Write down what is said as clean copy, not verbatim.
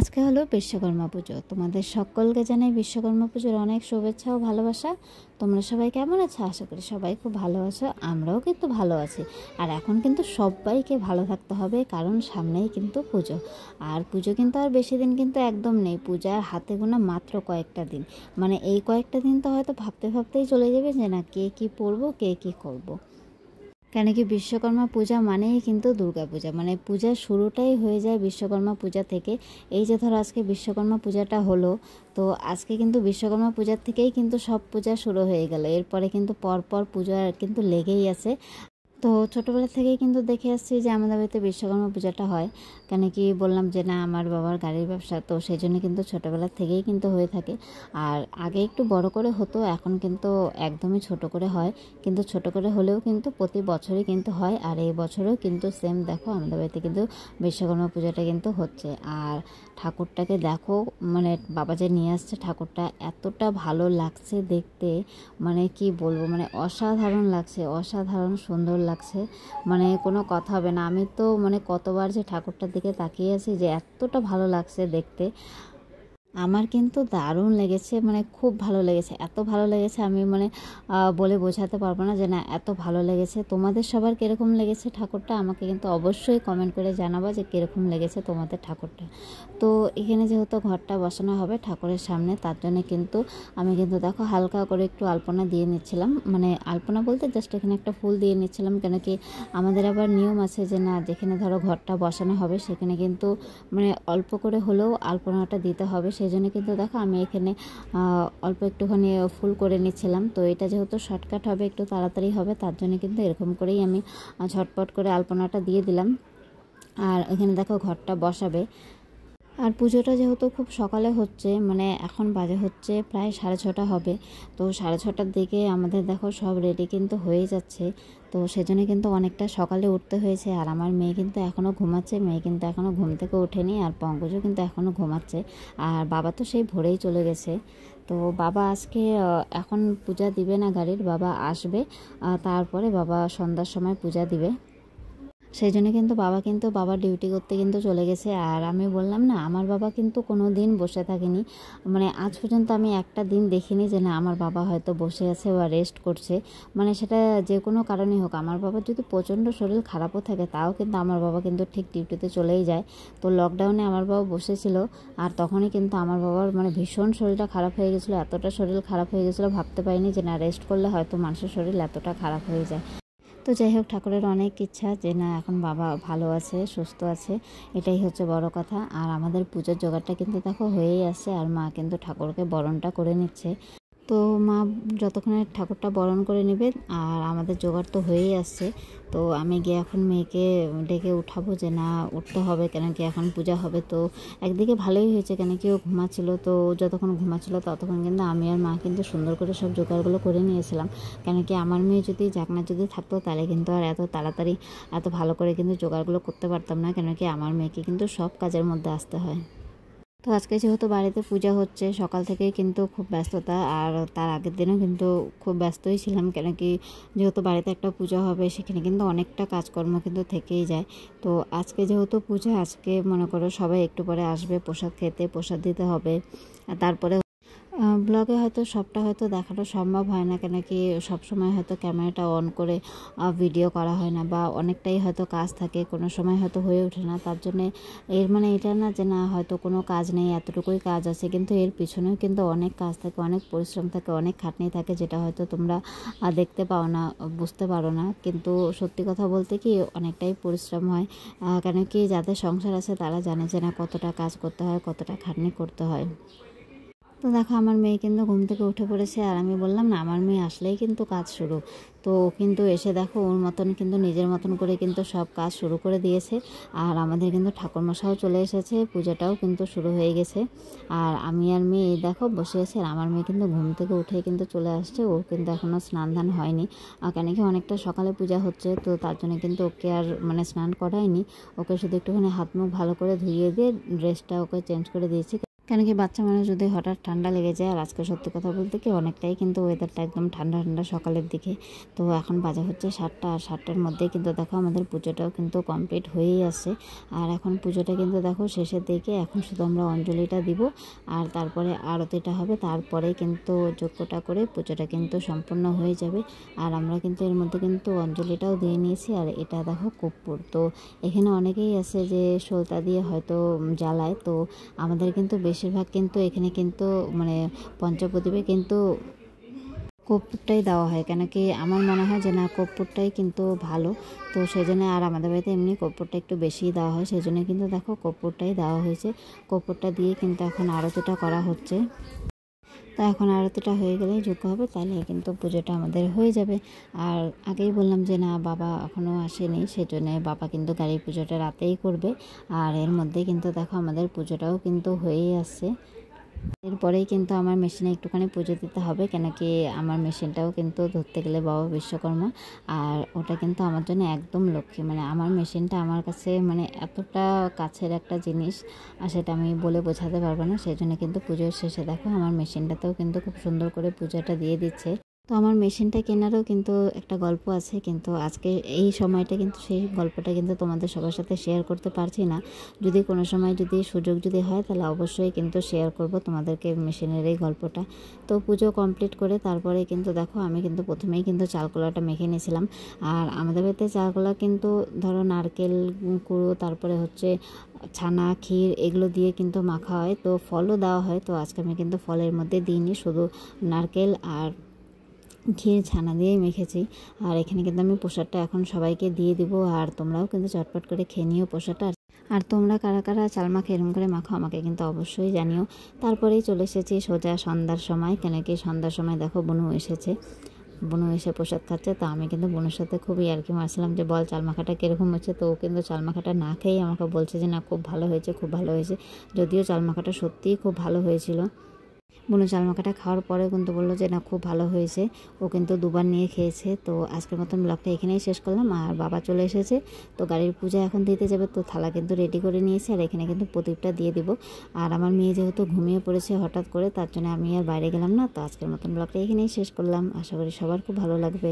আজকে হলো বিশ্বকর্মা পুজো। তোমাদের সকলকে জানাই বিশ্বকর্মা পুজোর অনেক শুভেচ্ছা ও ভালোবাসা। তোমরা সবাই কেমন আছো? আশা করি সবাই খুব ভালো আছো, আমরাও কিন্তু ভালো আছি। আর এখন কিন্তু সবাইকে ভালো থাকতে হবে, কারণ সামনেই কিন্তু পুজো। আর পুজো কিন্তু আর বেশি দিন কিন্তু একদম নেই, পূজার হাতে গোনা মাত্র কয়েকটা দিন। মানে এই কয়েকটা দিন তো হয়তো ভাবতে ভাবতেই চলে যাবে যে না কে কী পরবো, কে কী করবো। কেন কি বিশ্বকর্মা পূজা মানেই কিন্তু দুর্গা পূজা, মানে পূজার শুরুটাই হয়ে যায় বিশ্বকর্মা পূজা থেকে। এই যে ধরো আজকে বিশ্বকর্মা পূজাটা হলো, তো আজকে কিন্তু বিশ্বকর্মা পূজার থেকেই কিন্তু সব পূজা শুরু হয়ে গেল। এরপরে কিন্তু পরপর পূজা কিন্তু লেগেই আছে। তো ছোটোবেলা থেকেই কিন্তু দেখে আসছি যে আমাদের বাড়িতে বিশ্বকর্মা পূজাটা হয়। কেন কি বললাম যে না আমার বাবার গাড়ির ব্যবসা, তো সেই জন্য কিন্তু ছোটোবেলা থেকেই কিন্তু হয়ে থাকে। আর আগে একটু বড় করে হতো, এখন কিন্তু একদমই ছোট করে হয়। কিন্তু ছোট করে হলেও কিন্তু প্রতি বছরই কিন্তু হয়। আর এই বছরেও কিন্তু সেম দেখো আমাদের বাড়িতে কিন্তু বিশ্বকর্মা পূজাটা কিন্তু হচ্ছে। আর ঠাকুরটাকে দেখো, মানে বাবা যে নিয়ে আসছে ঠাকুরটা, এতটা ভালো লাগছে দেখতে, মানে কি বলবো, মানে অসাধারণ লাগছে, অসাধারণ সুন্দর লাগছে, মানে কোনো কথা হবে না। আমি তো মানে কতবার যে ঠাকুরটার দিকে তাকিয়ে আছি যে এতটা ভালো লাগছে দেখতে। আমার কিন্তু দারুণ লেগেছে, মানে খুব ভালো লেগেছে, এত ভালো লেগেছে আমি মানে বলে বোঝাতে পারবো না যে না এত ভালো লেগেছে। তোমাদের সবার কীরকম লেগেছে ঠাকুরটা আমাকে কিন্তু অবশ্যই কমেন্ট করে জানাবা যে কীরকম লেগেছে তোমাদের ঠাকুরটা। তো এখানে যেহেতু ঘরটা বসানো হবে ঠাকুরের সামনে, তার জন্য কিন্তু আমি কিন্তু দেখো হালকা করে একটু আলপনা দিয়ে নিচ্ছিলাম। মানে আলপনা বলতে জাস্ট এখানে একটা ফুল দিয়ে নিচ্ছিলাম, কেন কি আমাদের আবার নিয়ম আছে যে না যেখানে ধরো ঘরটা বসানো হবে সেখানে কিন্তু মানে অল্প করে হলেও আলপনাটা দিতে হবে। সেই জন্য কিন্তু দেখো আমি এখানে অল্প একটুখানি ফুল করে নিচ্ছিলাম। তো এটা যেহেতু শর্টকাট হবে, একটু তাড়াতাড়ি হবে, তার জন্য কিন্তু এরকম করেই আমি ঝটপট করে আলপনাটা দিয়ে দিলাম। আর এখানে দেখো ঘরটা বসাবে। আর পুজোটা যেহেতু খুব সকালে হচ্ছে, মানে এখন বাজে হচ্ছে প্রায় 6:30 হবে। তো 6:30টার দিকে আমাদের দেখো সব রেডি কিন্তু হয়ে যাচ্ছে। তো সেজন্য কিন্তু অনেকটা সকালে উঠতে হয়েছে। আর আমার মেয়ে কিন্তু এখনও ঘুমাচ্ছে, মেয়ে কিন্তু এখনও ঘুম থেকে ওঠেনি। আর পঙ্কজও কিন্তু এখনও ঘুমাচ্ছে। আর বাবা তো সেই ভোরেই চলে গেছে। তো বাবা আজকে এখন পূজা দিবে না গাড়ির, বাবা আসবে, তারপরে বাবা সন্ধ্যার সময় পূজা দিবে। সেই জন্য কিন্তু বাবা ডিউটি করতে কিন্তু চলে গেছে। আর আমি বললাম না আমার বাবা কিন্তু কোনো দিন বসে থাকেনি, মানে আজ পর্যন্ত আমি একটা দিন দেখিনি যে না আমার বাবা হয়তো বসে আছে বা রেস্ট করছে। মানে সেটা যে কোনো কারণেই হোক, আমার বাবার যদি প্রচণ্ড শরীর খারাপও থাকে তাও কিন্তু আমার বাবা কিন্তু ঠিক ডিউটিতে চলেই যায়। তো লকডাউনে আমার বাবা বসেছিল, আর তখনই কিন্তু আমার বাবার মানে ভীষণ শরীরটা খারাপ হয়ে গেছিলো, এতটা শরীর খারাপ হয়ে গেছিলো ভাবতে পারিনি যে না রেস্ট করলে হয়তো মানুষের শরীর এতটা খারাপ হয়ে যায়। তো যাই হোক, ঠাকুরের অনেক ইচ্ছা যে না এখন বাবা ভালো আছে, সুস্থ আছে, এটাই হচ্ছে বড় কথা। আর আমাদের পুজোর জোগাড়টা কিন্তু দেখো হয়েই আসছে। আর মা কিন্তু ঠাকুরকে বরণটা করে নিচ্ছে। তো মা যতক্ষণে ঠাকুরটা বরণ করে নেবে আর আমাদের জোগাড় তো হয়েই আসছে। তো আমি গিয়ে এখন মেয়েকে ডেকে উঠাবো যে না উঠতে হবে, কেন কি এখন পূজা হবে। তো একদিকে ভালোই হয়েছে, কেন কি ও ঘুমাচ্ছিল, তো যতক্ষণ ঘুমাচ্ছিল ততক্ষণ কিন্তু আমি আর মা কিন্তু সুন্দর করে সব জোগাড়গুলো করে নিয়েছিলাম। কেন কি আমার মেয়ে যদি জাগনা যদি থাকতো তাহলে কিন্তু আর এত তাড়াতাড়ি এত ভালো করে কিন্তু জোগাড়গুলো করতে পারতাম না, কেন কি আমার মেয়েকে কিন্তু সব কাজের মধ্যে আসতে হয়। তো আজকে যেহেতু বাড়িতে পূজা হচ্ছে সকাল থেকেই কিন্তু খুব ব্যস্ততা, আর তার আগের দিনও কিন্তু খুব ব্যস্তই ছিলাম, কেন কি যেহেতু বাড়িতে একটা পূজা হবে সেখানে কিন্তু অনেকটা কাজকর্ম কিন্তু থেকেই যায়। তো আজকে যেহেতু পূজা, আজকে মনে করো সবাই একটু পরে আসবে প্রসাদ খেতে, প্রসাদ দিতে হবে। আর তারপরে ব্লগে হয়তো সবটা হয়তো দেখানো সম্ভব হয় না, কেন কি সবসময় হয়তো ক্যামেরাটা অন করে ভিডিও করা হয় না, বা অনেকটাই হয়তো কাজ থাকে, কোনো সময় হয়তো হয়ে ওঠে না। তার জন্যে এর মানে এটা না যে না হয়তো কোনো কাজ নেই, এতটুকুই কাজ আছে, কিন্তু এর পিছনেও কিন্তু অনেক কাজ থাকে, অনেক পরিশ্রম থাকে, অনেক খাটনি থাকে, যেটা হয়তো তোমরা দেখতে পাও না, বুঝতে পারো না। কিন্তু সত্যি কথা বলতে কি অনেকটাই পরিশ্রম হয়, কেন কি যাদের সংসার আছে তারা জানে যে না কতটা কাজ করতে হয়, কতটা খাটনি করতে হয়। তো দেখো আমার মেয়ে কিন্তু ঘুম থেকে উঠে পড়েছে। আর আমি বললাম না আমার মেয়ে আসলেই কিন্তু কাজ শুরু। তো কিন্তু এসে দেখো ওর মতন কিন্তু নিজের মতন করে কিন্তু সব কাজ শুরু করে দিয়েছে। আর আমাদের কিন্তু ঠাকুরমশাও চলে এসেছে, পূজাটাও কিন্তু শুরু হয়ে গেছে। আর আমি আর মেয়ে এই দেখো বসে আছে। আর আমার মেয়ে কিন্তু ঘুম থেকে উঠে কিন্তু চলে আসছে, ও কিন্তু এখনও স্নান ধান হয়নি, কেন কি অনেকটা সকালে পূজা হচ্ছে, তো তার জন্য কিন্তু ওকে আর মানে স্নান করায়নি। ওকে শুধু একটুখানি হাত মুখ ভালো করে ধুইয়ে দিয়ে ড্রেসটা ওকে চেঞ্জ করে দিয়েছি, কেন কি বাচ্চা মানুষ যদি হঠাৎ ঠান্ডা লেগে যায়। আর আজকে সত্যি কথা বলতে কি অনেকটাই কিন্তু ওয়েদারটা একদম ঠান্ডা ঠান্ডা সকালের দিকে। তো এখন বাজে হচ্ছে 7টা, আর 7টার মধ্যে কিন্তু দেখো আমাদের পুজোটাও কিন্তু কমপ্লিট হয়েই আসছে। আর এখন পুজোটা কিন্তু দেখো শেষের দিকে, এখন শুধু আমরা অঞ্জলিটা দিব আর তারপরে আরতিটা হবে, তারপরে কিন্তু যজ্ঞটা করে পুজোটা কিন্তু সম্পূর্ণ হয়ে যাবে। আর আমরা কিন্তু এর মধ্যে কিন্তু অঞ্জলিটাও দিয়ে নিয়েছি। আর এটা দেখো কর্পূর, তো এখানে অনেকেই আছে যে সলতা দিয়ে হয়তো জ্বালায়, তো আমাদের কিন্তু বেশিরভাগ কিন্তু এখানে কিন্তু মানে পঞ্চপ্রদীপে কিন্তু কর্পূরটাই দেওয়া হয়। কেন কি আমার মনে হয় যে না কর্পূরটাই কিন্তু ভালো, তো সেই জন্য। আর আমাদের বাড়িতে এমনি কর্পূরটা একটু বেশিই দেওয়া হয়, সেই জন্য কিন্তু দেখো কর্পূরটাই দেওয়া হয়েছে। কর্পূরটা দিয়ে কিন্তু এখন আরতিটা করা হচ্ছে। তো এখন আরতিটা হয়ে গেলেই যোগ্য হবে, তাহলে কিন্তু পুজোটা আমাদের হয়ে যাবে। আর আগেই বললাম যে না বাবা এখনও আসেনি, সেজন্য বাবা কিন্তু গাড়ি পুজোটা রাতেই করবে। আর এর মধ্যে কিন্তু দেখো আমাদের পুজোটাও কিন্তু হয়েই আসছে। এরপরেই কিন্তু আমার মেশিনে একটুখানি পুজো দিতে হবে, কেন কি আমার মেশিনটাও কিন্তু ধরতে গেলে বাবা বিশ্বকর্মা। আর ওটা কিন্তু আমার জন্য একদম লক্ষ্মী, মানে আমার মেশিনটা আমার কাছে মানে এতটা কাছের একটা জিনিস, আর সেটা আমি বলে বোঝাতে পারবো না। সেই জন্য কিন্তু পুজোর শেষে দেখো আমার মেশিনটাতেও কিন্তু খুব সুন্দর করে পুজোটা দিয়ে দিচ্ছে। তো আমার মেশিনটা কেনারও কিন্তু একটা গল্প আছে, কিন্তু আজকে এই সময়টা কিন্তু সেই গল্পটা কিন্তু তোমাদের সবার সাথে শেয়ার করতে পারছি না। যদি কোনো সময় যদি সুযোগ যদি হয় তাহলে অবশ্যই কিন্তু শেয়ার করব তোমাদেরকে মেশিনের এই গল্পটা। তো পুজো কমপ্লিট করে তারপরে কিন্তু দেখো আমি কিন্তু প্রথমেই কিন্তু চালকোলাটা মেখে নিয়েছিলাম। আর আমাদের বাড়িতে চালকোলা কিন্তু ধরো নারকেল কুড়ো, তারপরে হচ্ছে ছানা, ক্ষীর এগুলো দিয়ে কিন্তু মাখা হয়, তো ফলও দেওয়া হয়। তো আজকে আমি কিন্তু ফলের মধ্যে দিইনি, শুধু নারকেল আর ঘি ছানা দিয়েই মেখেছি। আর এখানে কিন্তু আমি প্রসাদটা এখন সবাইকে দিয়ে দিব, আর তোমরাও কিন্তু চটপট করে খেয়ে নিও প্রসাদটা। আর তোমরা কারা কারা চাল মাখা এরম করে মাখো আমাকে কিন্তু অবশ্যই জানিও। তারপরেই চলে এসেছি সোজা সন্ধ্যার সময়, কেন কি সন্ধ্যার সময় দেখো বুনু এসেছে, বুনু এসে প্রসাদ খাচ্ছে। তো আমি কিন্তু বুনুর সাথে খুবই আর কি মারছিলাম যে বল চাল মাখাটা কীরকম হচ্ছে। তো ও কিন্তু চাল মাখাটা না খেয়েই আমাকে বলছে যে না খুব ভালো হয়েছে, খুব ভালো হয়েছে। যদিও চাল মাখাটা সত্যিই খুব ভালো হয়েছিল। বুনো চাল মাখাটা খাওয়ার পরেও কিন্তু বললো যে না খুব ভালো হয়েছে। ও কিন্তু দুবার নিয়ে খেয়েছে। তো আজকের মতন ব্লগটা এখানেই শেষ করলাম। আর বাবা চলে এসেছে, তো গাড়ির পূজা এখন দিতে যাবে, তো থালা কিন্তু রেডি করে নিয়েছি। আর এখানে কিন্তু প্রদীপটা দিয়ে দিব। আর আমার মেয়ে যেহেতু ঘুমিয়ে পড়েছে হঠাৎ করে, তার জন্য আমি আর বাইরে গেলাম না। তো আজকের মতন ব্লগটা এখানেই শেষ করলাম, আশা করি সবার খুব ভালো লাগবে।